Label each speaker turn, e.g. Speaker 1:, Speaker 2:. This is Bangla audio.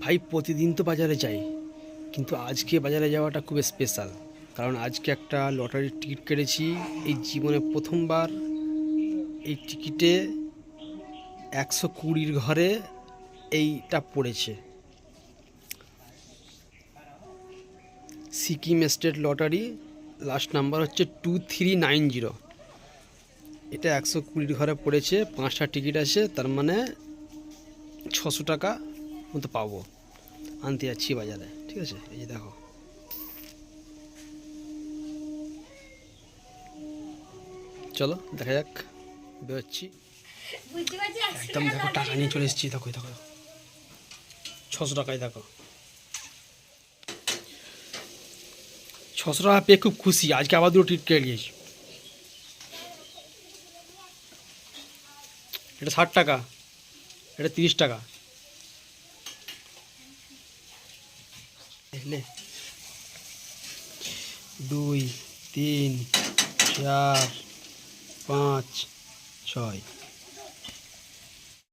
Speaker 1: ভাই প্রতিদিন তো বাজারে যাই, কিন্তু আজকে বাজারে যাওয়াটা খুব স্পেশাল। কারণ আজকে একটা লটারির টিকিট কেটেছি। এই জীবনে প্রথমবার এই টিকিটে 120 ঘরে এইটা পড়েছে। Sikkim state lottery, last number হচ্ছে 2390। এটা 120 ঘরে পড়েছে, 5টা টিকিট আছে, তার মানে 600 টাকা মতো পাবো। আনতে যাচ্ছি বাজারে, ঠিক আছে? এই যে দেখো, চলো দেখা যাক। বেরোচ্ছি একদম, দেখো টাকা নিয়ে চলে এসেছি। দেখো দেখো, 600 টাকায় দেখো, 600 টাকা পেয়ে খুব খুশি। আজকে আবার দুটো টিকিট কেটে নিয়েছি। এটা 60 টাকা, এটা 30 টাকা। দেখলে, 2 3 4 5 6